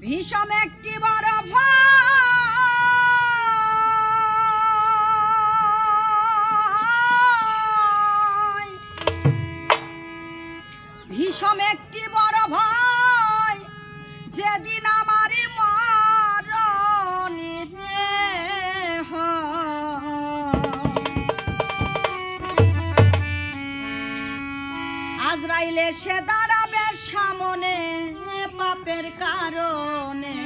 ভীষণ একটি বড় ভয়, ভীষণ একটি বড় ভয়, যেদিন আমার মরণে আজরাইল এসে দাঁড়াবে সামনে পাপের কারণে,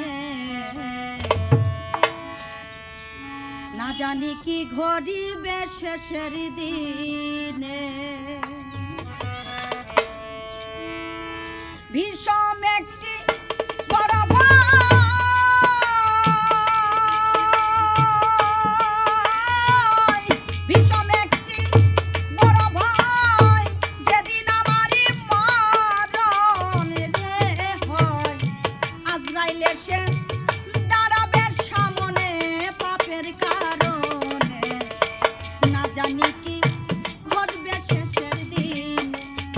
না জানি কি ঘটিবে শেষের দিনে। ভীষণ একটি বড় ভয়, ভীষণ একটি বড় ভয়, যেদিন আমারই মরণ হয় আজরাইল এসে দাঁড়াবে সামনে পাপের কারণে, না জানি কি ঘটবে শেষের দিন,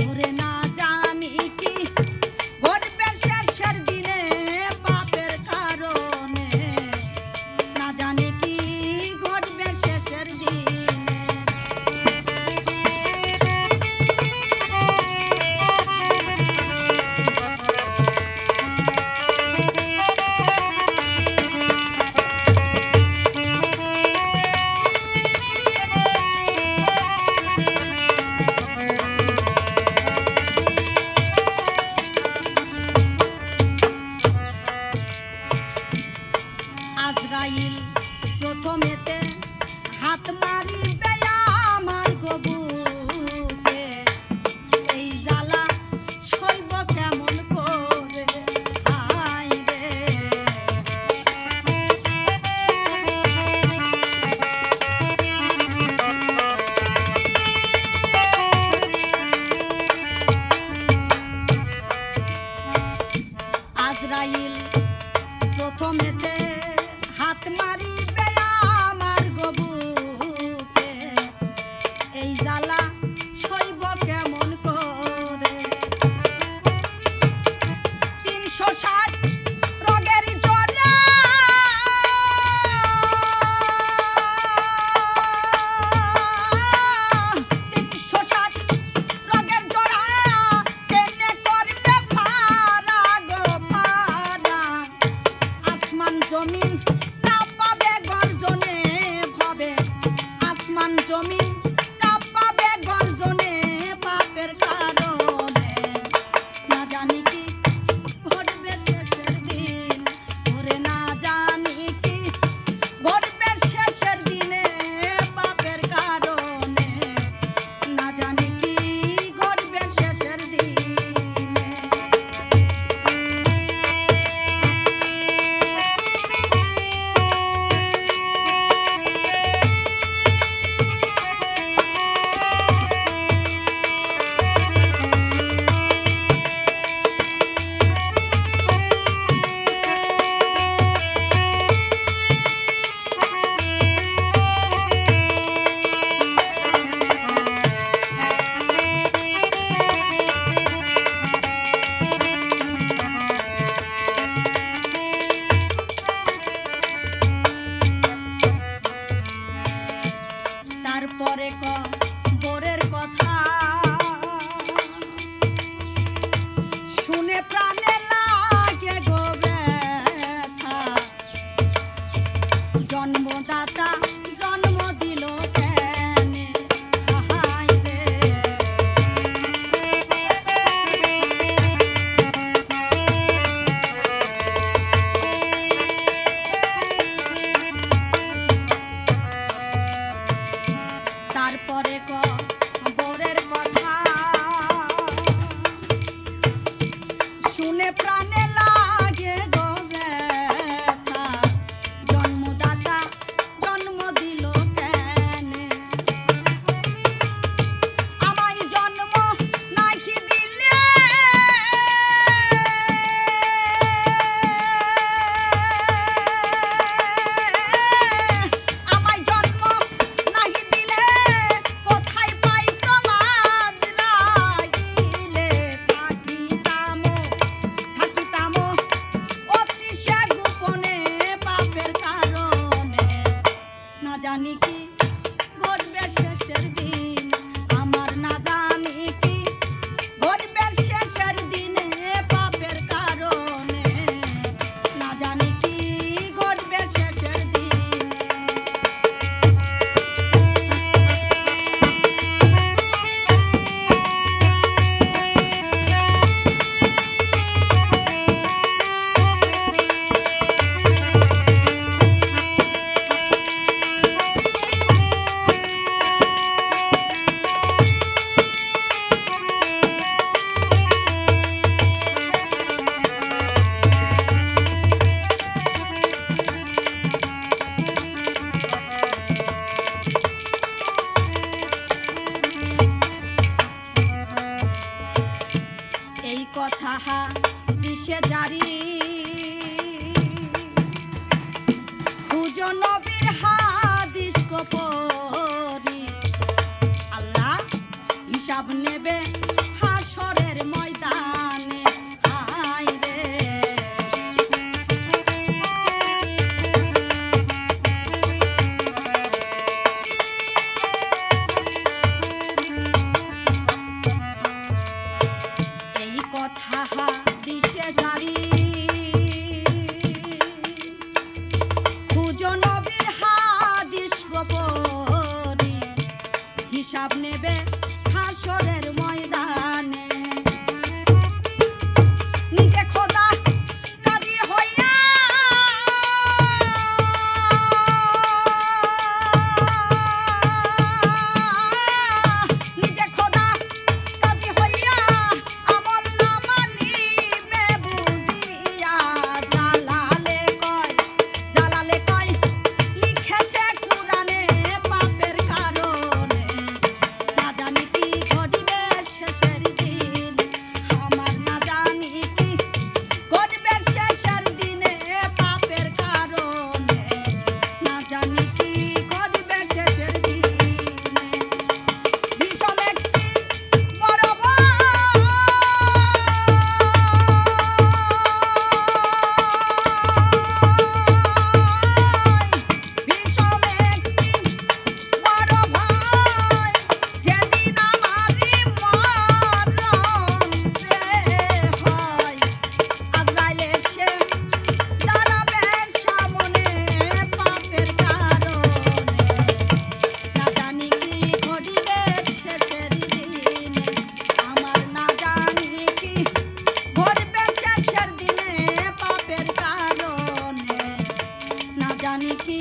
ওরে না জানি কি ঘটবে শেষের দিনে পাপের কারণে, না জানি কি ঘটবে শেষের দিনে। আজরাইল প্রথমেতে হাত মারিবে আমার গবুকে, এই জ্বালা সইব কেমন করে আইবে। আজরাইল প্রথমেতে হাত মারিবে আমার গবুকে, এই জ্বালা সইব কেমন করে। ৩৬০ রোগের জ্বরে, ৩৬০ রোগের জ্বরা, কেনে করবে ফারা গো ফারা, আসমান জমিন কাঁপাবে গর্জনে ভবে, আসমান জমিন কাঁপাবে গর্জনে পাপের কারণে, না জানি কি ঘটবে শেষের দিন, ওরে না জানি কি ঘটবে শেষের দিনে পাপের কারণে, না জানি কি ঘটবে শেষের দিনে। তারপরে কবরের কথা শুনে প্রাণে লাগে গো ব্যথা, জন্মদাতা জন্ম দিল কেনে হাইবে। তারপরে কবরের কথা শুনে প্রাণে লাগে গো ব্যথা, জন্মদাতা জন্ম দিল কেনে, আমায় জন্ম নাহি দিলে, আমায় জন্ম নাহি দিলে কোথায় পাই তোমার লাগিলে, থাকিতাম দিশে জারি খুঁজো নবীর হাদিস গোপরি আল্লাহ হিসাব নেবে হাসরের ময়দানে হায় রে এই কথা হাদিসে জারি খুঁজো নবীর হাদিস গোপরি হিসাব নেবে হাসরের ময়দানে নিজে খোদা কাজী হইয়া নিজে খোদা কাজী হইয়া আমল নামা নিবে বুঝিয়া জালালে কয় লিখেছে কুরআনে পাপের কারণে না জানি কি ঘটবে শেষের দিন আমার না জানি কি ঘটবে শেষের দিনে পাপের কারণে না জানি কি ঘটবে শেষের দিনে ভীষণ একটি বড় ভীষণ একটি বড় ভাই যেদিন আমারই মরণ রে হয় আজরাইল এসে দাঁড়াবে সামনে পাপের কারণে না জানি কি ঘটিবে শেষের দিনে আমার না জানি কি ঘটবে শেষের দিনে পাপের কারণে না জানি কি